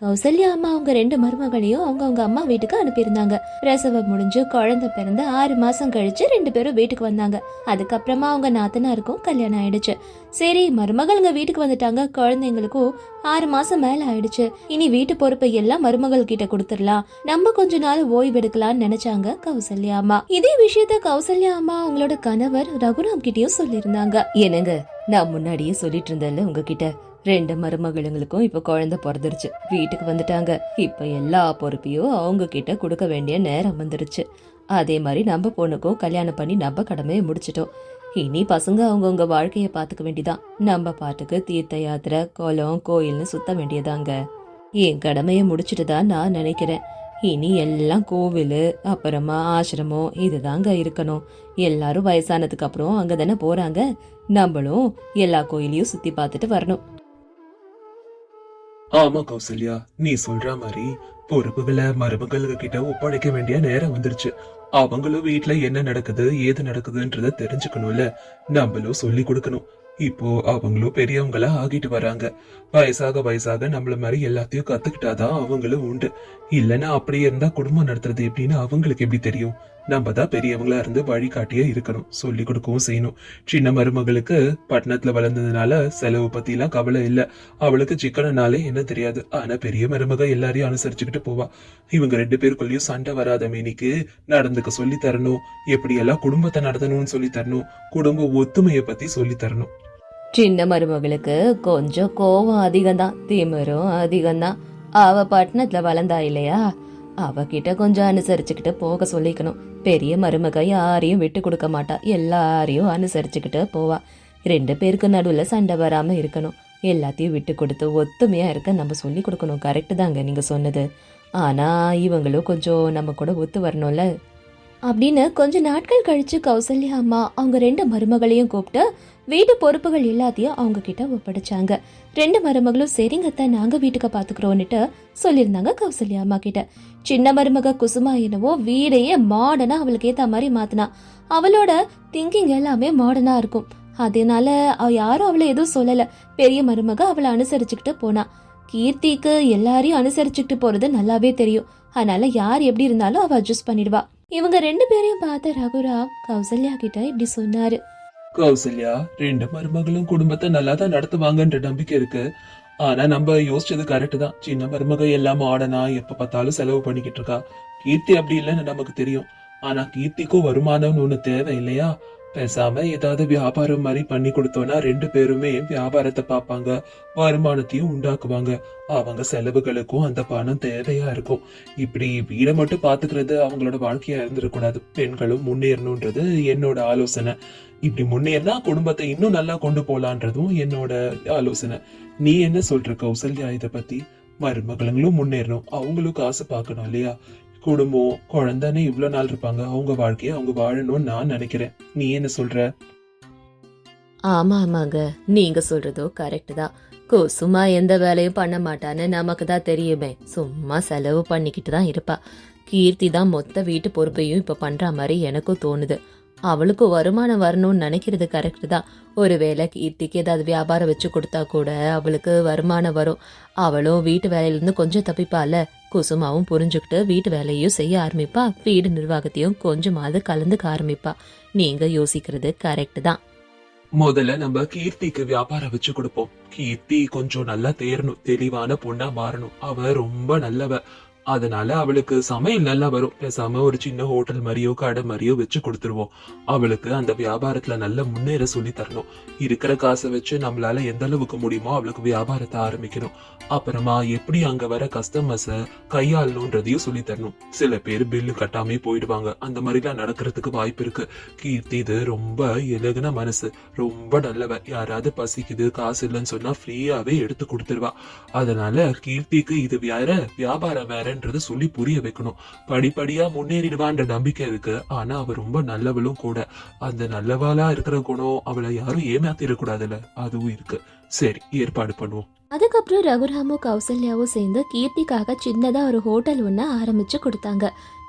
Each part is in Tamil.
கௌசல்யா அம்மா அவங்க 2 மருமகளையும் அவங்க அம்மா வீட்டுக்கு அனுப்பியிருந்தாங்க. பிரசவம் முடிஞ்சு குழந்தை பிறந்து 6 மாசம் கழிச்சு 2 பேரும் வீட்டுக்கு வந்தாங்க. அதுக்கப்புறமா அவங்க நாத்தனாருக்கும் கல்யாணம் ஆயிடுச்சு. சரி, மருமகள்ங்க வீட்டுக்கு வந்துட்டாங்க, குழந்தைங்களுக்கும் 6 மாசம் மேல ஆயிடுச்சு. இனி வீட்டு பொறுப்பை எல்லாம் மருமகள் கிட்ட கொடுத்துடலாம், நம்ம கொஞ்ச நாள் ஓய்வு எடுக்கலாம்னு நினைச்சாங்க கௌசல்யா அம்மா. இதே விஷயத்த கௌசல்யா அம்மா அவங்களோட கணவர் ரகுராம் கிட்டயும் சொல்லியிருந்தாங்க. என்னங்க, நான் முன்னாடியே சொல்லிட்டு இருந்தேன்ல உங்ககிட்ட, 2 மருமகளுங்களுக்கும் இப்ப குழந்தை பிறந்துருச்சு, வீட்டுக்கு வந்துட்டாங்க. இப்ப எல்லா பொறுப்பையும் அவங்க கிட்ட கொடுக்க வேண்டிய நேரம் வந்துருச்சு. அதே மாதிரி நம்ம பொண்ணுக்கும் கல்யாணம் பண்ணி நம்ம கடமையை முடிச்சிட்டோம். இனி பசங்க அவங்கவுங்க வாழ்க்கைய பாத்துக்க வேண்டியதான். நம்ம பாட்டுக்கு தீர்த்த யாத்திரை, குளம், கோயில்னு சுத்த வேண்டியதாங்க. என் கடமையை முடிச்சிட்டு தான் நான் நினைக்கிறேன். இனி எல்லாம் கோவில், அப்புறமா ஆசிரமம், இதுதாங்க இருக்கணும். எல்லாரும் வயசானதுக்கு அப்புறம் அங்கதானே போறாங்க. நம்மளும் எல்லா கோயிலையும் சுத்தி பார்த்துட்டு வரணும். ஆமா கௌசல்யா, நீ சொல்ற மாதிரி பொறுப்புகளை மருமகளுக்கு கிட்ட ஒப்படைக்க வேண்டிய நேரம் வந்துருச்சு. அவங்களும் வீட்டுல என்ன நடக்குது ஏது நடக்குதுன்றத தெரிஞ்சுக்கணும்ல, நம்மளும் சொல்லி கொடுக்கணும். இப்போ அவங்களும் பெரியவங்களா ஆகிட்டு வராங்க. வயசாக நம்மள மாதிரி எல்லாத்தையும் கத்துக்கிட்டாதான் அவங்களும் உண்டு. இல்லன்னா அப்படியே இருந்தா குடும்பம் நடத்துறது எப்படின்னு அவங்களுக்கு எப்படி தெரியும்? நம்ம தான் பெரியவங்களா இருந்து வழிகாட்டியே இருக்கணும், சொல்லி கொடுக்கவும் செய்யணும். சின்ன மருமகளுக்கு பட்டணத்துல வளர்ந்ததுனால செலவு பத்தி எல்லாம் கவலை இல்ல. அவளுக்கு சிக்கனனாலே என்ன தெரியாது. ஆனா பெரிய மருமக எல்லாரையும் அனுசரிச்சுக்கிட்டு போவா. இவங்க 2 பேருக்குள்ளயும் சண்டை வராத மேனிக்கு நடந்துக்க சொல்லி தரணும். எப்படி எல்லாம் குடும்பத்தை நடத்தணும்னு சொல்லி தரணும். குடும்ப ஒத்துமையை பத்தி சொல்லி தரணும். சின்ன மருமகளுக்கு கொஞ்சம் கோவம் அதிகம்தான், திமிரும் அதிகம்தான். அவ பட்டணத்துல வளர்ந்தா இல்லையா, அவகிட்ட கொஞ்சம் அனுசரிச்சுக்கிட்டு போக சொல்லிக்கணும். பெரிய மருமக யாரையும் விட்டு கொடுக்க மாட்டா, எல்லாரையும் அனுசரிச்சுக்கிட்டு போவா. 2 பேருக்கு நடுவுல சண்டை வராம இருக்கணும். எல்லாத்தையும் விட்டு கொடுத்து ஒத்துமையா இருக்க நம்ம சொல்லி கொடுக்கணும். கரெக்டு தாங்க நீங்க சொன்னது. ஆனா இவங்களும் கொஞ்சம் நம்ம கூட ஒத்து வரணும்ல அப்படின்னு கொஞ்ச நாட்கள் கழிச்சு கௌசல்யா அம்மா அவங்க 2 மருமகளையும் கூப்பிட்டு வீட்டு பொறுப்புகள் எல்லாத்தையும் அவங்க கிட்ட ஒப்படைச்சாங்க. 2 மருமகளும் சரிங்கத்த, நாங்க வீட்டுக்கு பாத்துக்கிறோம்னுட்டு சொல்லியிருந்தாங்க கௌசல்யா அம்மா கிட்ட. சின்ன மருமக குசுமா என்னவோ வீடையே மாடர்னா அவளுக்கு ஏத்த மாதிரி மாத்தினா. அவளோட திங்கிங் எல்லாமே மாடர்னா இருக்கும். அதனால யாரும் அவளை எதுவும் சொல்லல. பெரிய மருமக அவளை அனுசரிச்சுக்கிட்டு போனா. கீர்த்திக்கு எல்லாரையும் அனுசரிச்சுக்கிட்டு போறது நல்லாவே தெரியும். அதனால யார் எப்படி இருந்தாலும் அவ அட்ஜஸ்ட் பண்ணிடுவா. இவங்க 2 பேரையும் பார்த்த ரகுராம் கௌசல்யா கிட்ட இப்படி சொன்னாரு. கௌசல்யா, 2 மருமகளும் குடும்பத்தை நல்லா தான் நடத்துவாங்கன்ற நம்பிக்கை இருக்கு. ஆனா நம்ம யோசிச்சது கரெக்ட் தான். சின்ன மருமக எல்லாம் மாடனா எப்ப பார்த்தாலும் செலவு பண்ணிக்கிட்டு இருக்கா. கீர்த்தி அப்படி இல்லைன்னு நமக்கு தெரியும். ஆனா கீர்த்திக்கும் வருமானம்னு ஒண்ணு தேவை இல்லையா? பேசாம ஏதாவது வியாபாரம் மாதிரி பண்ணி கொடுத்தோம்னா 2 பேருமே வியாபாரத்தை பார்ப்பாங்க, வருமானத்தையும் உண்டாக்குவாங்க. அவங்க செலவுகளுக்கும் அந்த பணம் தேவையா இருக்கும். இப்படி வீடை மட்டும் பாத்துக்கிறது அவங்களோட வாழ்க்கையா இருந்துடக்கூடாது. பெண்களும் முன்னேறணும்ன்றது என்னோட ஆலோசனை. இப்படி முன்னேறினா குடும்பத்தை இன்னும் நல்லா கொண்டு போலான்றதும் என்னோட ஆலோசனை. நீ என்ன சொல்ற கௌசல்யா இத பத்தி? மருமகளும் முன்னேறணும், அவங்களும் காசு பார்க்கணும் இல்லையா? குடும்பம் குழந்தைன்னு இவ்வளவு நாள் இருப்பாங்க, அவங்க வாழ்க்கைய அவங்க வாழணும்னு நான் நினைக்கிறேன். நீ என்ன சொல்ற? ஆமா ஆமாங்க, நீங்க சொல்றதோ கரெக்ட் தான். சும்மா எந்த வேலையும் பண்ண மாட்டான்னு நமக்கு தான் தெரியுமே. சும்மா செலவு பண்ணிக்கிட்டு தான் இருப்பா. கீர்த்தி தான் மொத்த வீட்டு பொறுப்பையும் இப்ப பண்ற மாதிரி எனக்கும் தோணுது. அவளுக்கு வருமானம் வரணும்னு நினைக்கிறது கரெக்ட் தான். ஒருவேளை கீர்த்திக்கு ஏதாவது வியாபாரம் வச்சு கொடுத்தா கூட அவளுக்கு வருமானம் வரும். அவளும் வீட்டு வேலையிலிருந்து கொஞ்சம் தப்பிப்பால. குசுமாவும் புரிஞ்சுக்கிட்டு வீட்டு வேலையும் செய்ய ஆரம்பிப்பா. வீடு நிர்வாகத்தையும் கொஞ்சமாவது கலந்துக்க ஆரம்பிப்பா. நீங்க யோசிக்கிறது கரெக்ட் தான். முதல்ல நம்ம கீர்த்திக்கு வியாபாரம் வச்சு கொடுப்போம். கீர்த்தி கொஞ்சம் நல்லா தேரணும், தெளிவான பொண்ணா மாறணும். அவ ரொம்ப நல்லவ. அதனால அவளுக்கு சமையல் நல்லா வரும். பேசாம ஒரு சின்ன ஹோட்டல் மாதிரியோ கடை மாதிரியோ வச்சு கொடுத்துருவோம். அவளுக்கு அந்த வியாபாரத்துல நல்ல முன்னேற சொல்லி தரணும். இருக்கிற காசை வச்சு நம்மளால எந்த அளவுக்கு முடியுமோ அவளுக்கு வியாபாரத்தை ஆரம்பிக்கணும். அப்புறமா எப்படி அங்க வர கஸ்டமர்ஸ கையாளணும்ன்றதையும் சொல்லி தரணும். சில பேர் பில்லு கட்டாமே போயிடுவாங்க. அந்த மாதிரிலாம் நடக்கிறதுக்கு வாய்ப்பு இருக்கு. கீர்த்தி இது ரொம்ப இலகுன மனசு, ரொம்ப நல்லவ. யாராவது பசிக்குது காசு இல்லைன்னு சொன்னா ஃப்ரீயாவே எடுத்து கொடுத்துருவா. அதனால கீர்த்திக்கு இது வேற வியாபாரம் வேற சொல்லி புரிய வைக்கணும். படிப்படியா முன்னேறிடுவான்ற நம்பிக்கை இருக்கு. ஆனா அவ ரொம்ப நல்லவளும் கூட. அந்த நல்லவாளா இருக்கிற குணம் அவளை யாரும் ஏமாத்திடக்கூடாதுல்ல, அதுவும் இருக்கு. சரி, ஏற்பாடு பண்ணுவோம். அதுக்கப்புறம் ரகுராமும் கௌசல்யாவும் சேர்ந்து கீர்த்திக்காக சின்னதா ஒரு ஹோட்டல் ஒன்று ஆரம்பிச்சு கொடுத்தாங்க.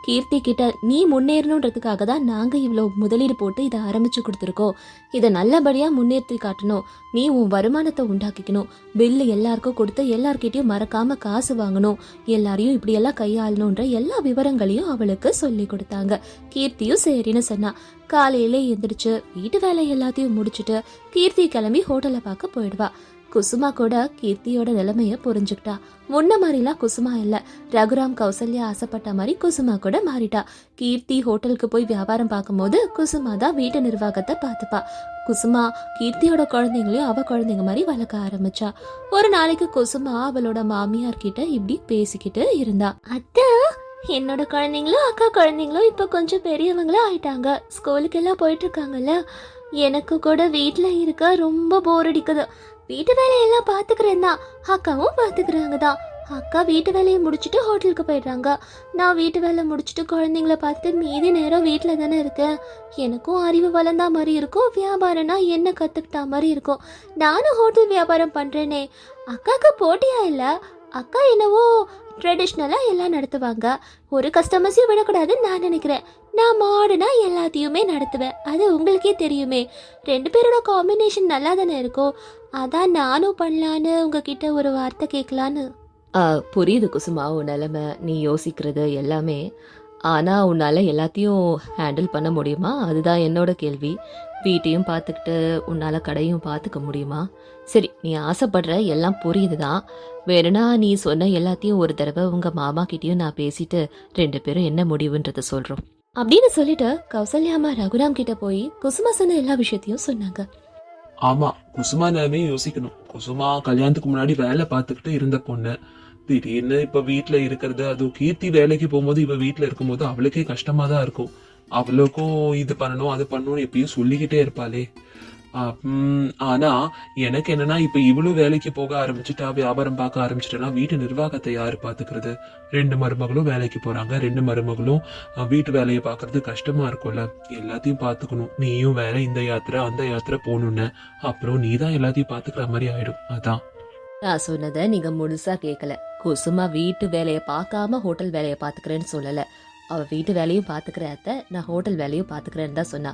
கீர்த்தி கிட்ட நீ முன்னேறணுன்றதுக்காக தான் நாங்கள் இவ்வளோ முதலீடு போட்டு இதை ஆரம்பிச்சு கொடுத்துருக்கோம். இதை நல்லபடியாக முன்னேற்றி காட்டணும். நீ உன் வருமானத்தை உண்டாக்கிக்கணும். பில்லு எல்லாருக்கும் கொடுத்து எல்லார்கிட்டையும் மறக்காம காசு வாங்கணும். எல்லாரையும் இப்படியெல்லாம் கையாளணுன்ற எல்லா விவரங்களையும் அவளுக்கு சொல்லி கொடுத்தாங்க. கீர்த்தியும் சரின்னு சொன்னா. காலையில எந்திரிச்சு வீட்டு வேலை எல்லாத்தையும் முடிச்சுட்டு கீர்த்தி கிளம்பி ஹோட்டலை பார்க்க போயிடுவா. குசுமா கூட கீர்த்தியோட நிலைமைய புரிஞ்சுக்கிட்டா. முன்ன மாதிரிலாம் குசுமா இல்ல. ரகுராம் கௌசல்யா ஆசைப்பட்ட மாதிரி குசுமா கூட மாறிட்டா. கீர்த்தி ஹோட்டலுக்கு போய் வியாபாரம் பார்க்கும்போது குசுமா தான் வீட்டு நிர்வாகத்தை பார்த்துப்பா. குசுமா கீர்த்தியோட குழந்தைங்களையும் அவ குழந்தைங்க மாதிரி வளர்க்க ஆரம்பிச்சா. ஒரு நாளைக்கு குசுமா அவளோட மாமியார் கிட்ட இப்படி பேசிக்கிட்டு இருந்தா. அத்தை, என்னோட குழந்தைங்களும் அக்கா குழந்தைங்களும் இப்ப கொஞ்சம் பெரியவங்களா ஆயிட்டாங்க. ஸ்கூலுக்கு எல்லாம் போயிட்டு இருக்காங்கல்ல. எனக்கு கூட வீட்டுல இருக்க ரொம்ப போர் அடிக்குது. வீட்டு வேலையெல்லாம் பாத்துக்கிறேன் தான், அக்காவும் பாத்துக்கிறாங்க தான். அக்கா வீட்டு வேலையை முடிச்சுட்டு ஹோட்டலுக்கு போயிடுறாங்க. நான் வீட்டு வேலை முடிச்சுட்டு குழந்தைங்கள பார்த்துட்டு மீதி நேரம் வீட்டில் தானே இருக்கேன். எனக்கும் அறிவு வளர்ந்தா மாதிரி இருக்கும், வியாபாரம்னா என்ன கற்றுக்கிட்டா மாதிரி இருக்கும். நானும் ஹோட்டல் வியாபாரம் பண்ணுறேனே. அக்காவுக்கு போட்டியா இல்லை. அக்கா என்னவோ ட்ரெடிஷ்னலாக எல்லாம் நடத்துவாங்க. ஒரு கஸ்டமர்ஸையும் விடக்கூடாதுன்னு நான் நினைக்கிறேன். நான் மாடர்னாக எல்லாத்தையுமே நடத்துவேன். அது உங்களுக்கே தெரியுமே. 2 பேரோட காம்பினேஷன் நல்லா தானே இருக்கும். அதான் நானும் பண்ணலான்னு உங்ககிட்ட ஒரு வார்த்தை கேட்கலான்னு. புரியுது குசுமா, உன் நிலைமை, நீ யோசிக்கிறது எல்லாமே. ஆனால் உன்னால் எல்லாத்தையும் ஹேண்டில் பண்ண முடியுமா? அதுதான் என்னோட கேள்வி. வீட்டையும் பார்த்துக்கிட்டு உன்னால் கடையும் பார்த்துக்க முடியுமா? சரி, நீ ஆசைப்படுற எல்லாம் புரியுது தான். வேணும்னா நீ சொன்ன எல்லாத்தையும் ஒரு தடவை உங்கள் மாமா கிட்டேயும் நான் பேசிட்டு 2 பேரும் என்ன முடிவுன்றதை சொல்கிறோம் அப்படின்னு சொல்லிட்டு கௌசல்யாமா ரகுராம் கிட்ட போய் குசுமா சொன்ன எல்லா விஷயத்தையும் சொன்னாங்க. ஆமா, குசுமா நிலைமே யோசிக்கணும். குசுமா கல்யாணத்துக்கு முன்னாடி வேலை பார்த்துக்கிட்டு இருந்த பொண்ணு திடீர்னு இப்ப வீட்டுல இருக்கிறது, அதுவும் கீர்த்தி வேலைக்கு போகும்போது இவ வீட்டுல இருக்கும்போது அவளுக்கே கஷ்டமா தான் இருக்கும். அவளுக்கும் இது பண்ணணும் அது பண்ணணும் எப்பயும் சொல்லிக்கிட்டே இருப்பாளே. ஆனா எனக்கு என்னன்னா, இப்ப இவளும் வேலைக்கு போக ஆரம்பிச்சுட்டா, வியாபாரம் பார்க்க ஆரம்பிச்சுட்டா, வீட்டு நிர்வாகத்தை யாரு பாத்துக்கிறது? 2 மருமகளும் வேலைக்கு போறாங்க. 2 மருமகளும் வீட்டு வேலையை பாக்குறது கஷ்டமா இருக்கும்ல. எல்லாத்தையும் பாத்துக்கணும். நீயும் வேற இந்த யாத்திரை அந்த யாத்திரை போகணும்னு, அப்புறம் நீதான் எல்லாத்தையும் பாத்துக்கிற மாதிரி ஆயிடும். அதான் நான் சொன்னதை நீங்க முழுசா கேட்கல. குசுமா வீட்டு வேலையை பார்க்காம ஹோட்டல் வேலையை பார்த்துக்கிறேன்னு சொல்லல. அவ வீட்டு வேலையும் பார்த்துக்கிற அத்தை, நான் ஹோட்டல் வேலையும் பார்த்துக்கிறேன்னு தான் சொன்னா.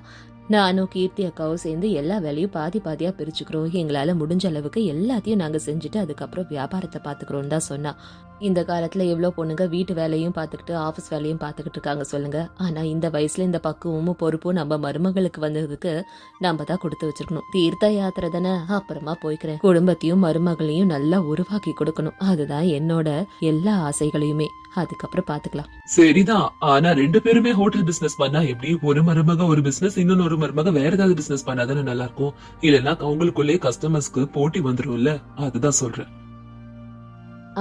நானும் கீர்த்தி அக்காவும் சேர்ந்து எல்லா வேலையும் பாதி பாதியா பிரிச்சுக்கிறோம். எங்களால முடிஞ்ச அளவுக்கு எல்லாத்தையும் நாங்க செஞ்சுட்டு அதுக்கப்புறம் வியாபாரத்தை பார்த்துக்கிறோம் தான் சொன்னா. இந்த காலத்துல எவ்வளோ பொண்ணுங்க வீட்டு வேலையும் பார்த்துக்கிட்டு ஆஃபீஸ் வேலையும் பார்த்துக்கிட்டு இருக்காங்க சொல்லுங்க. ஆனா இந்த வயசுல இந்த பக்குவமும் பொறுப்பும் நம்ம மருமகளுக்கு வந்ததுக்கு நம்ம தான் கொடுத்து வச்சிருக்கணும். தீர்த்த யாத்திரை தானே, அப்புறமா போய்க்கிறேன். குடும்பத்தையும் மருமகளையும் நல்லா உருவாக்கி கொடுக்கணும். அதுதான் என்னோட எல்லா ஆசைகளையுமே. அதுக்கப்புறம் பாத்துக்கலாம். சரிதான். ஆனா 2 பேருமே ஹோட்டல் பிசினஸ் பண்ணா எப்படி? ஒரு மருமக ஒரு பிசினஸ், இன்னொன்னு ஒரு மருமக வேற ஏதாவது பிசினஸ் பண்ணாதானே நல்லா இருக்கும். இல்லைன்னா அவங்களுக்குள்ளே கஸ்டமர்ஸ்க்கு போட்டி வந்துரும்ல. அதுதான் சொல்றேன்.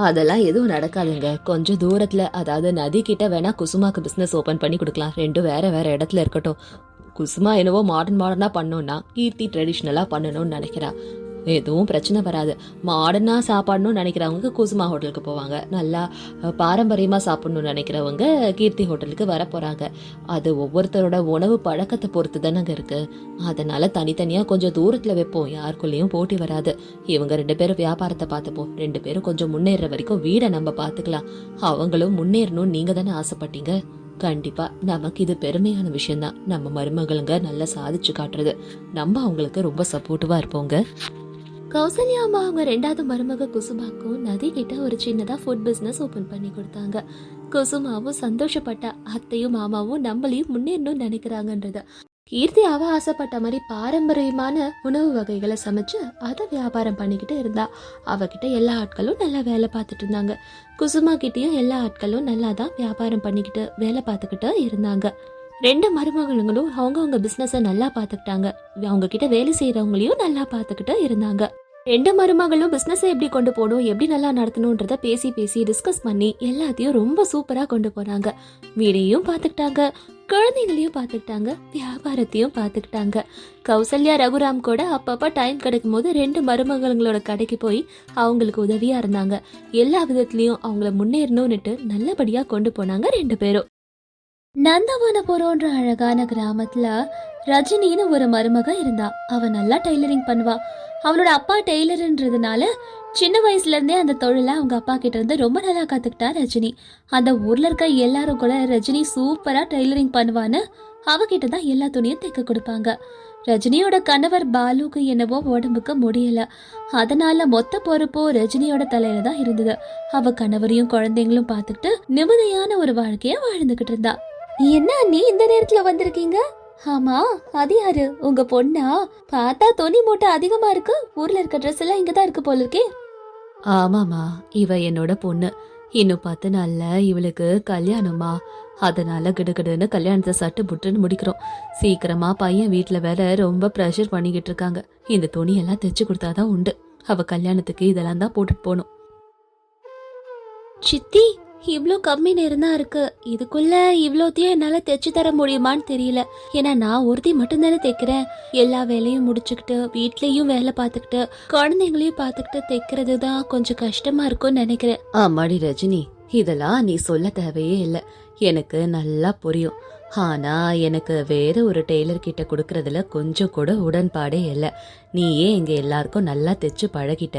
அதெல்லாம் எதுவும் நடக்காதுங்க. கொஞ்சம் தூரத்துல, அதாவது நதி கிட்ட வேணா குசுமாக்கு பிசினஸ் ஓபன் பண்ணி கொடுக்கலாம். 2 வேற வேற இடத்துல இருக்கட்டும். குசுமா என்னவோ மாடர்னா பண்ணோம்னா கீர்த்தி ட்ரெடிஷ்னலா பண்ணணும்னு நினைக்கிறா. எதுவும் பிரச்சனை வராது. மாடர்னா சாப்பாடணும்னு நினைக்கிறவங்க குசுமா ஹோட்டலுக்கு போவாங்க. நல்லா பாரம்பரியமா சாப்பிடணும்னு நினைக்கிறவங்க கீர்த்தி ஹோட்டலுக்கு வர போறாங்க. அது ஒவ்வொருத்தரோட உணவு பழக்கத்தை பொறுத்து தானங்க இருக்கு. அதனால தனித்தனியா கொஞ்சம் தூரத்துல வைப்போம். யாருக்குள்ளேயும் போட்டி வராது. இவங்க 2 பேரும் வியாபாரத்தை பார்த்துப்போம். 2 பேரும் கொஞ்சம் முன்னேற வரைக்கும் வீடை நம்ம பார்த்துக்கலாம். அவங்களும் முன்னேறணும்னு நீங்க தானே ஆசைப்பட்டீங்க. கண்டிப்பா நமக்கு இது பெருமையான விஷயம்தான். நம்ம மருமகளுங்க நல்லா சாதிச்சு காட்டுறது. நம்ம அவங்களுக்கு ரொம்ப சப்போர்ட்டிவா இருப்போங்க. கௌசல்யா அம்மா அவங்க 2வது மருமக குசுமாக்கும் நதி கிட்ட ஒரு சின்னதா ஃபுட் பிசினஸ் ஓபன் பண்ணி கொடுத்தாங்க. குசுமாவும் சந்தோஷப்பட்டா. அத்தையும் மாமாவும் நம்மளையும் முன்னேறணும்னு நினைக்கிறாங்கன்றது. கீர்த்தி அவ ஆசைப்பட்ட மாதிரி பாரம்பரியமான உணவு வகைகளை சமைச்சு அதை வியாபாரம் பண்ணிக்கிட்டு இருந்தா. அவகிட்ட எல்லா ஆட்களும் நல்லா வேலை பார்த்துட்டு இருந்தாங்க. குசுமா கிட்டயும் எல்லா ஆட்களும் நல்லா தான் வியாபாரம் பண்ணிக்கிட்டு வேலை பார்த்துக்கிட்டு இருந்தாங்க. 2 மருமகளுங்களும் அவங்கவுங்க பிசினஸை நல்லா பார்த்துக்கிட்டாங்க. அவங்க கிட்ட வேலை செய்யறவங்களையும் நல்லா பார்த்துக்கிட்டு இருந்தாங்க. 2 மருமகளும் பிசினஸை எப்படி கொண்டு போகணும், எப்படி நல்லா நடத்தணும்ன்றத பேசி பேசி டிஸ்கஸ் பண்ணி எல்லாத்தையும் ரொம்ப சூப்பரா கொண்டு போனாங்க. வீடையும் பார்த்துக்கிட்டாங்க, குழந்தைங்களையும் பார்த்துக்கிட்டாங்க, வியாபாரத்தையும் பார்த்துக்கிட்டாங்க. கௌசல்யா ரகுராம் கூட அப்பப்போ டைம் கிடைக்கும் போது 2 மருமகளோட கடைக்கு போய் அவங்களுக்கு உதவியா இருந்தாங்க. எல்லா விதத்துலயும் அவங்கள முன்னேறணும்னுட்டு நல்லபடியா கொண்டு போனாங்க 2 பேரும். நந்தவனபுரம்ன்ற அழகான கிராமத்துல ரஜினின்னு ஒரு மருமக இருந்தா. அவ நல்லா டெய்லரிங் பண்ணுவா. அவளோட அப்பா டெய்லர்ன்றதுனால சின்ன வயசுல இருந்தே அந்த தொழிலை அவங்க அப்பா கிட்ட இருந்து ரொம்ப நல்லா கத்துக்கிட்டா ரஜினி. அந்த ஊர்ல இருக்க எல்லாரும் கூட ரஜினி சூப்பரா டெய்லரிங் பண்ணுவான்னு அவகிட்ட தான் எல்லா துணியும் தைக்க கொடுப்பாங்க. ரஜினியோட கணவர் பாலுக்கு என்னவோ உடம்புக்கு முடியல. அதனால மொத்த பொறுப்பும் ரஜினியோட தலையில தான் இருந்தது. அவ கணவரையும் குழந்தைங்களும் பார்த்துக்கிட்டு நிம்மதியான ஒரு வாழ்க்கைய வாழ்ந்துகிட்டு இருந்தா. என்ன நீ இந்த நேரத்துல வந்திருக்கீங்க? ஆமா, அது யாரு? உங்க பொண்ணா? பார்த்தா துணி மூட்டை அதிகமா இருக்கு. ஊர்ல இருக்க ட்ரெஸ் எல்லாம் இங்கதான் இருக்கு போல இருக்கே. ஆமாமா, இவ என்னோட பொண்ணு. இன்னும் 10 நாள்ல இவளுக்கு கல்யாணமா. அதனால கிடுகிடுன்னு கல்யாணத்தை சட்டு புட்டுன்னு முடிக்கிறோம். சீக்கிரமா பையன் வீட்டுல வேற ரொம்ப ப்ரெஷர் பண்ணிக்கிட்டு இருக்காங்க. இந்த துணியெல்லாம் தைச்சு கொடுத்தாதான் உண்டு. அவ கல்யாணத்துக்கு இதெல்லாம் தான் போட்டுட்டு போகணும். சித்தி, இவ்ளோ கம்மி நேரம் தான் இருக்கு. இதுக்குள்ள இவ்ளோத்தையும் என்னால தைச்சு தர முடியுமான்னு தெரியல. ஏன்னா நான் ஒருத்தி மட்டும்தானே தைக்கிறேன். எல்லா வேலையும் முடிச்சுக்கிட்டு வீட்லயும் வேலை பார்த்துக்கிட்டு குழந்தைங்களையும் பார்த்துக்கிட்டு தைக்கிறது தான் கொஞ்சம் கஷ்டமா இருக்கும்னு நினைக்கிறேன். ஆமாடி ரஜினி, இதெல்லாம் நீ சொல்ல தேவையே இல்லை. எனக்கு நல்லா புரியும். ஆனா எனக்கு வேற ஒரு டெய்லர் கிட்ட கொடுக்கறதுல கொஞ்சம் கூட உடன்பாடே இல்லை. நீயே எங்க எல்லாருக்கும் நல்லா தைச்சு பழகிட்ட.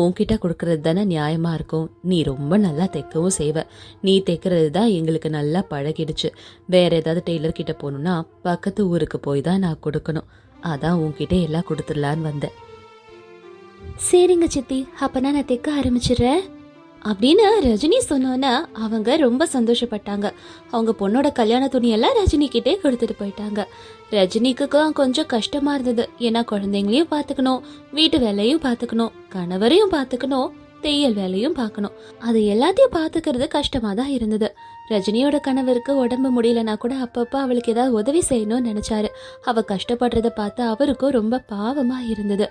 உன்கிட்ட கொடுக்கறது தானே நியாயமா இருக்கும். நீ ரொம்ப நல்லா தைக்கவும் செய்வ. நீ தைக்கிறது தான் எங்களுக்கு நல்லா பழகிடுச்சு. வேற ஏதாவது டெய்லர் கிட்ட போகணும்னா பக்கத்து ஊருக்கு போய் தான் நான் கொடுக்கணும். அதான் உன்கிட்ட எல்லாம் கொடுத்துடலான்னு வந்தேன். சரிங்க சித்தி, அப்பனா நான் தைக்க ஆரம்பிச்சிடுறேன் அப்படின்னு ரஜினி சொன்னோன்னா அவங்க ரொம்ப சந்தோஷப்பட்டாங்க. அவங்க பொண்ணோட கல்யாண துணியெல்லாம் ரஜினி கிட்டே கொடுத்துட்டு போயிட்டாங்க. ரஜினிக்கு கொஞ்சம் கஷ்டமா இருந்தது. ஏன்னா குழந்தைங்களையும் பார்த்துக்கணும், வீட்டு வேலையும் பார்த்துக்கணும், கணவரையும் பார்த்துக்கணும், தையல் வேலையும் பார்க்கணும். அது எல்லாத்தையும் பார்த்துக்கிறது கஷ்டமா தான் இருந்தது. ரஜினியோட கணவருக்கு உடம்பு முடியலனா கூட அப்பப்போ அவளுக்கு ஏதாவது உதவி செய்யணும்னு நினைச்சாரு. அவ கஷ்டப்படுறத பார்த்து அவருக்கும் ரொம்ப பாவமா இருந்தது.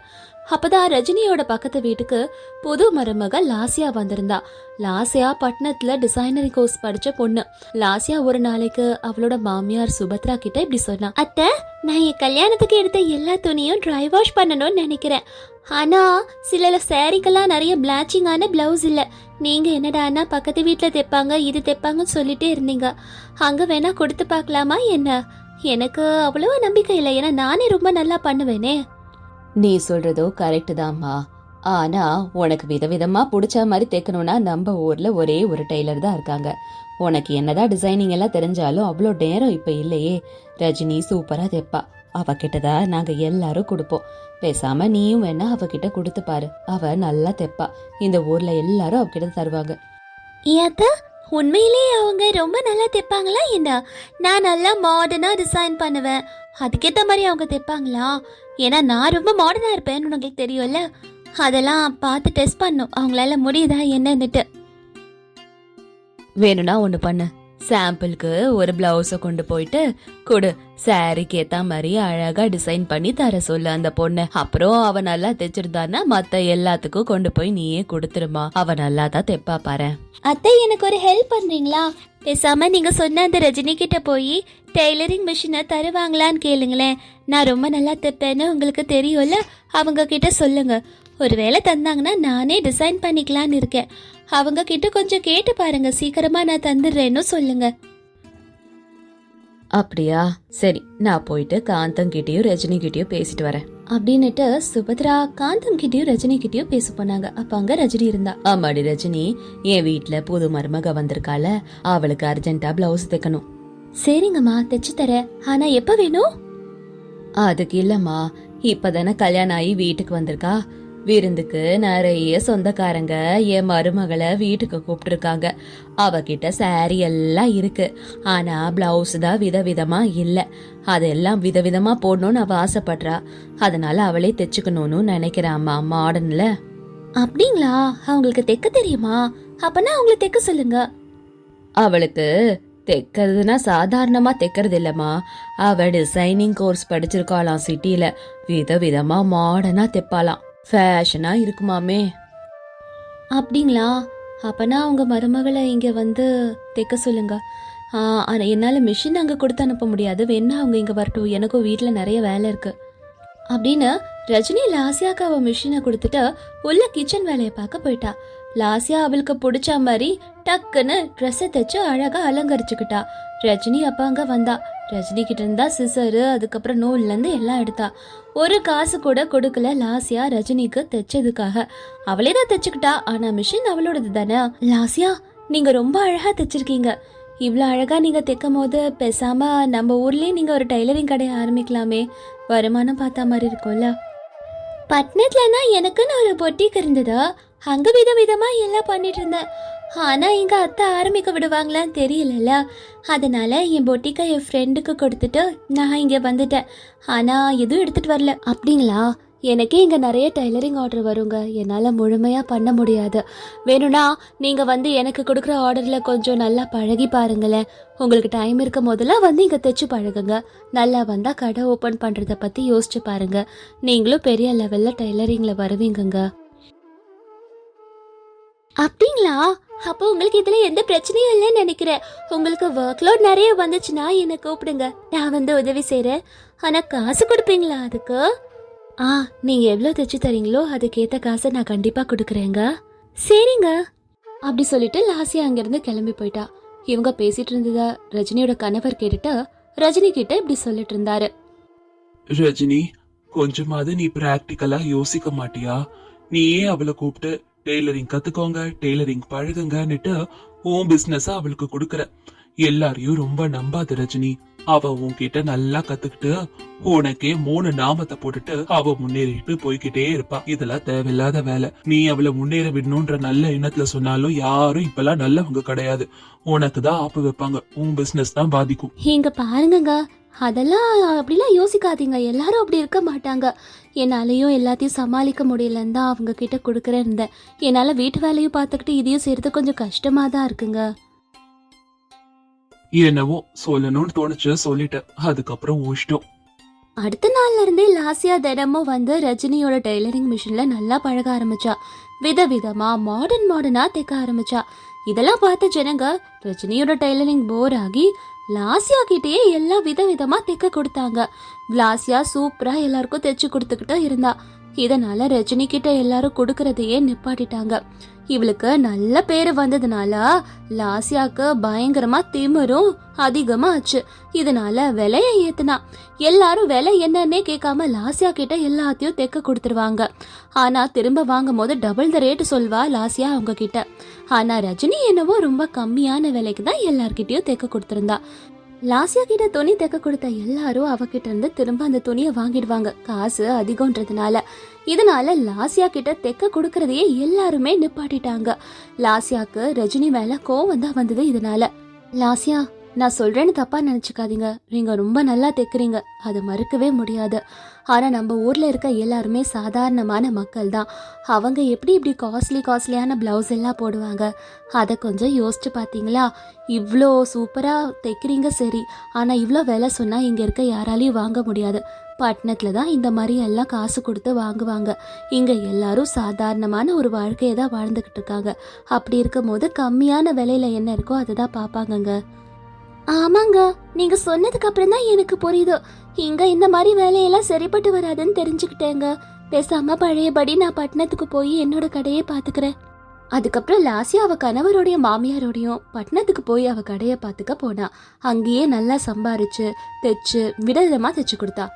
அப்பதான் ரஜினியோட பக்கத்து வீட்டுக்கு புது மருமக லாசியா வந்திருந்தா. லாசியா பட்டணத்துல டிசைனரி கோர்ஸ் படிச்ச பொண்ணு. லாசியா ஒரு நாளைக்கு அவளோட மாமியார் சுபத்ரா கிட்ட இப்படி சொன்னா, அத்தை, நான் என் கல்யாணத்துக்கு எடுத்த எல்லா துணியும் ட்ரை வாஷ் பண்ணணும்னு நினைக்கிறேன். ஆனா சில சாரிக்கெல்லாம் நிறைய பிளாச்சிங்கான பிளவுஸ் இல்ல. நீங்க என்னடானா பக்கத்து வீட்டுல தைப்பாங்க, இது தைப்பாங்கன்னு சொல்லிட்டே இருந்தீங்க. அங்க வேணா கொடுத்து பார்க்கலாமா என்ன? எனக்கு அவ்வளவா நம்பிக்கை இல்லை. ஏன்னா நானே ரொம்ப நல்லா பண்ணுவேனே. நீ சொல்றதோ கரெக்டு தான்மா. ஆனா உனக்கு விதவிதமா பிடிச்ச மாதிரி தைக்கணும்னா நம்ம ஊர்ல ஒரே ஒரு டெய்லர் தான் இருக்காங்க. உனக்கு என்னதான் டிசைனிங் எல்லாம் தெரிஞ்சாலும் அவ்வளோ நேரம் இப்ப இல்லையே. ரஜினி சூப்பரா தைப்பா. அவகிட்டதான் நாங்க எல்லாரும் கொடுப்போம். பேசாம நீயும் வேணா அவகிட்ட கொடுத்து பாரு. அவ நல்லா தைப்பா. இந்த ஊர்ல எல்லாரும் அவகிட்ட தருவாங்க. ஏத்தா, உண்மையிலேயே அவங்க ரொம்ப நல்லா தைப்பாங்களா என்ன? நான் நல்லா மாடர்னா டிசைன் பண்ணுவேன். அதுக்கேற்ற மாதிரி அவங்க தைப்பாங்களா? ஏன்னா நான் ரொம்ப மாடர்னா இருப்பேன்னு உங்களுக்கு தெரியும்ல. அதெல்லாம் பார்த்து டெஸ்ட் பண்ணும் அவங்களால முடியுதா என்னன்னுட்டு. வேணும்னா ஒண்ணு பண்ணு. சாம்பிளுக்கு ஒரு பிளவுஸ கொண்டு போயிட்டு கொடு. சாரிக்கு ஏத்த மாதிரி அழகா டிசைன் பண்ணி தர சொல்லு அந்த பொண்ணு. அப்புறம் அவ நல்லா தைச்சிருந்தான்னா மத்த எல்லாத்துக்கும் கொண்டு போய் நீயே கொடுத்துருமா. அவ நல்லா தான் தைப்பா பாரு. அத்தை, எனக்கு ஒரு ஹெல்ப் பண்றீங்களா? பேசாம நீங்க சொன்ன அந்த ரஜினி கிட்ட போய் டெய்லரிங் மிஷினை தருவாங்களான்னு கேளுங்களேன். நான் ரொம்ப நல்லா தைப்பேன்னு உங்களுக்கு தெரியும்ல. அவங்க கிட்ட சொல்லுங்க. ஒருவேளை தந்தாங்கன்னா நானே டிசைன் பண்ணிக்கலான்னு இருக்கேன். அவங்க கிட்ட கொஞ்சம் கேட்டு பாருங்க. சீக்கிரமா நான் தந்துடுறேன்னு சொல்லுங்க. அப்படியா? சரி, நான் போயிட்டு காந்தம் கிட்டயும் ரஜினி கிட்டயும் பேசிட்டு வரேன் அப்படின்னுட்டு சுபத்ரா காந்தம் கிட்டயும் ரஜினி கிட்டயும் பேச போனாங்க. அப்ப அங்க ரஜினி இருந்தா. ஆமாடி ரஜினி, என் வீட்டுல புது மருமக வந்திருக்கால, அவளுக்கு அர்ஜென்ட்டா பிளவுஸ் தைக்கணும். சரிங்கம்மா, தைச்சு தரேன். ஆனா எப்ப வேணும்? அதுக்கு இல்லம்மா, இப்பதானே கல்யாணம் ஆகி வீட்டுக்கு வந்திருக்கா. விருந்துக்கு நிறைய சொந்தக்காரங்க என் மருமகளை வீட்டுக்கு கூப்பிட்டுருக்காங்க. அவகிட்ட சாரி எல்லாம் இருக்கு. ஆனா பிளவுஸ் தான் விதவிதமா இல்ல. அதெல்லாம் விதவிதமா போடணும்னு அவ ஆசைப்படுறா. அதனால அவளே தைச்சுக்கணும்னு நினைக்கிறாம்மா மாடர்ன்ல. அப்படிங்களா? அவங்களுக்கு தைக்க தெரியுமா? அப்பனா அவங்கள தைக்க சொல்லுங்க. அவளுக்கு தைக்கிறதுனா சாதாரணமா தைக்கிறது இல்லம்மா. அவ டிசைனிங் கோர்ஸ் படிச்சிருக்காளாம் சிட்டில. விதவிதமா மாடர்னா தைப்பாளாம். ஃபேஷனா இருக்குமாமே. அப்படிங்களா? அப்பனா அவங்க மருமகளை இங்க வந்து தைக்க சொல்லுங்க. ஆனா என்னால மிஷின் அங்க கொடுத்து அனுப்ப முடியாது. வேணா அவங்க இங்க வரட்டும். எனக்கும் வீட்டுல நிறைய வேலை இருக்கு அப்படின்னு ரஜினி லாசியாக்கு அவ மிஷினை கொடுத்துட்டு உள்ள கிச்சன் வேலையை பார்க்க போயிட்டா. லாசியா அவளுக்கு பிடிச்ச மாதிரி டக்குன்னு ட்ரெஸ்ஸை தைச்சு அழகா அலங்கரிச்சுக்கிட்டா. ரஜினி அப்ப அங்க வந்தா. ரஜினி கிட்ட இருந்தா சிசரு, அதுக்கப்புறம் நூல்ல இருந்து எல்லாம் எடுத்தா. ஒரு காசு கூட கொடுக்கல லாசியா ரஜினிக்கு தைச்சதுக்காக. அவளே தான் தைச்சுக்கிட்டா, ஆனா மிஷின் அவளோடது தானே. லாசியா, நீங்க ரொம்ப அழகா தைச்சிருக்கீங்க. இவ்வளோ அழகா நீங்க தைக்கும் போது பேசாம நம்ம ஊர்லயே நீங்க ஒரு டைலரிங் கடையை ஆரம்பிக்கலாமே, வருமானம் பார்த்தா மாதிரி இருக்கும்ல. பட்டணத்துலனா எனக்குன்னு ஒரு பொட்டிக் இருந்தது, அங்க விதவிதமா எல்லாம் பண்ணிட்டு இருந்தேன். ஆனா எங்க அத்தை ஆரம்பிக்க விடுவாங்களான்னு தெரியலல்ல, அதனால என் பொட்டிக்கை என் ஃப்ரெண்டுக்கு கொடுத்துட்டு நான் இங்க வந்துட்டேன். ஆனா எதுவும் எடுத்துட்டு வரல. அப்படிங்களா? எனக்கே இங்க நிறைய டைலரிங் ஆர்டர் வருங்க, என்னால முழுமையா பண்ண முடியாது. வேணும்னா நீங்க வந்து எனக்கு கொடுக்குற ஆர்டர்ல கொஞ்சம் நல்லா பழகி பாருங்களேன். உங்களுக்கு டைம் இருக்கும் போதெல்லாம் வந்து இங்க தைச்சு பழகுங்க. நல்லா வந்தா கடை ஓபன் பண்றத பத்தி யோசிச்சு பாருங்க. நீங்களும் பெரிய லெவல்ல டைலரிங்ல வருவீங்கங்க. அப்படிங்களா? அப்போ உங்களுக்கு இதுல எந்த பிரச்சனையும் இல்லைன்னு நினைக்கிறேன். உங்களுக்கு ஒர்க் லோட் நிறைய வந்துச்சுன்னா என்னை கூப்பிடுங்க, நான் வந்து உதவி செய்றேன். ஆனா காசு கொடுப்பீங்களா அதுக்கு? நீங்க எவ்வளவு தைச்சு தரீங்களோ அதுக்கேத்த காசை நான் கண்டிப்பா கொடுக்குறேங்க. சரிங்க. அப்படி சொல்லிட்டு லாசியா அங்கிருந்து கிளம்பி போயிட்டா. இவங்க பேசிட்டு இருந்தத ரஜினியோட கணவர் கேட்டுட்டு ரஜினி கிட்ட இப்படி சொல்லிட்டு இருந்தாரு. ரஜினி, கொஞ்சமாவது நீ பிராக்டிக்கலா யோசிக்க மாட்டியா? நீயே அவளை கூப்பிட்டு டெய்லரிங் கத்துக்கோங்க, டெய்லரிங் பழகுங்கன்னுட்டு உன் பிசினஸ் அவளுக்கு கொடுக்கற. எல்லாரையும் ரொம்ப நம்பாத ரஜினி. அவ உன்கிட்ட நல்லா கத்துக்கிட்டு உனக்கே 3 நாமத்தை போட்டுட்டு அவ முன்னேறிட்டு போய்கிட்டே இருப்பா. இதெல்லாம் தேவையில்லாத வேலை. நீ அவளை முன்னேற விடணும்ன்ற நல்ல எண்ணத்துல சொன்னாலும் யாரும் இப்பெல்லாம் நல்லவங்க கிடையாது. உனக்கு தான் ஆப்பு வைப்பாங்க, உன் பிசினஸ் தான் பாதிக்கும். இங்க பாருங்கங்க, அதெல்லாம் அப்படிலாம் யோசிக்காதீங்க. எல்லாரும் அப்படி இருக்க மாட்டாங்க. என்னாலையும் எல்லாத்தையும் சமாளிக்க முடியலன்னு தான் அவங்க கிட்ட கொடுக்குறேன் இருந்தேன். என்னால வீட்டு வேலையும் பார்த்துக்கிட்டு இதையும் செய்யறது கொஞ்சம் கஷ்டமா தான் இருக்குங்க. என்னவோ சொல்லணும்னு தோணுச்சு, சொல்லிட்டேன். அதுக்கப்புறம் இஷ்டம். அடுத்த நாள்ல இருந்தே லாசியா தினமும் வந்து ரஜினியோட டெய்லரிங் மிஷின்ல நல்லா பழக ஆரம்பிச்சா. விதவிதமா மாடர்னா தைக்க ஆரம்பிச்சா. இதெல்லாம் பார்த்த ஜனங்க ரஜினியோட டெய்லரிங் போர் ஆகி லாசியா கிட்டேயே எல்லாம் விதவிதமா தைக்க கொடுத்தாங்க. லாசியா சூப்பரா எல்லாருக்கும் தைச்சு கொடுத்துக்கிட்டு இருந்தா. இதனால ரஜினி கிட்ட எல்லாரும் கொடுக்கறதையே நிப்பாட்டிட்டாங்க. இவளுக்கு நல்ல பேரு வந்ததுனால லாசியாக்கு பயங்கரமா திமிரும் அதிகமா ஆச்சு. இதனால விலைய ஏத்துனா. எல்லாரும் விலை என்னன்னே கேட்காம லாசியா கிட்ட எல்லாத்தையும் தைக்க கொடுத்துருவாங்க. ஆனா திரும்ப வாங்கும் போது டபுள் த ரேட் சொல்வா லாசியா அவங்க கிட்ட. ஆனா ரஜினி என்னவோ ரொம்ப கம்மியான விலைக்கு தான் எல்லார்கிட்டயும் தைக்க கொடுத்திருந்தா. லாசியா கிட்ட துணி தைக்க கொடுத்த எல்லாரும் அவகிட்ட இருந்து திரும்ப அந்த துணியை வாங்கிடுவாங்க, காசு அதிகம்ன்றதுனால. இதனால லாசியா கிட்ட தைக்க கொடுக்கறதையே எல்லாருமே நிப்பாட்டிட்டாங்க. லாசியாக்கு ரஜினி மேல கோவம் தான் வந்தது இதனால. லாசியா, நான் சொல்றேன்னு தப்பா நினைச்சுக்காதீங்க, நீங்க ரொம்ப நல்லா தைக்கிறீங்க, அது மறுக்கவே முடியாது. ஆனா நம்ம ஊர்ல இருக்க எல்லாருமே சாதாரணமான மக்கள் தான். அவங்க எப்படி இப்படி காஸ்ட்லியான பிளவுஸ் எல்லாம் போடுவாங்க? அதை கொஞ்சம் யோசிச்சு பாத்தீங்களா? இவ்வளோ சூப்பரா தைக்கிறீங்க சரி, ஆனா இவ்வளோ விலை சொன்னா இங்க இருக்க யாராலையும் வாங்க முடியாது. பட்டணத்துல தான் இந்த மாதிரி எல்லாம் காசு கொடுத்து வாங்குவாங்க. இங்க எல்லாரும் சாதாரணமான ஒரு வாழ்க்கையை தான் வாழ்ந்துகிட்டு இருக்காங்க. அப்படி இருக்கும் போது கம்மியான விலையில என்ன இருக்கோ அதை தான் பாப்பாங்கங்க. ஆமாங்க, நீங்க சொன்னதுக்கு அப்புறம் தான் எனக்கு புரியுது. இங்க இந்த மாதிரி வேலையெல்லாம் சரிப்பட்டு வராதுன்னு தெரிஞ்சுக்கிட்டேங்க. பேசாம பழையபடி நான் பட்டணத்துக்கு போய் என்னோட கடையை பாத்துக்கிறேன். அதுக்கப்புறம் லாசியா அவ கணவரோடைய மாமியாரோடையும் பட்டணத்துக்கு போய் அவ கடையை பாத்துக்க போனா. அங்கேயே நல்லா சம்பாரிச்சு தைச்சு விதவிதமா தைச்சு கொடுத்தா.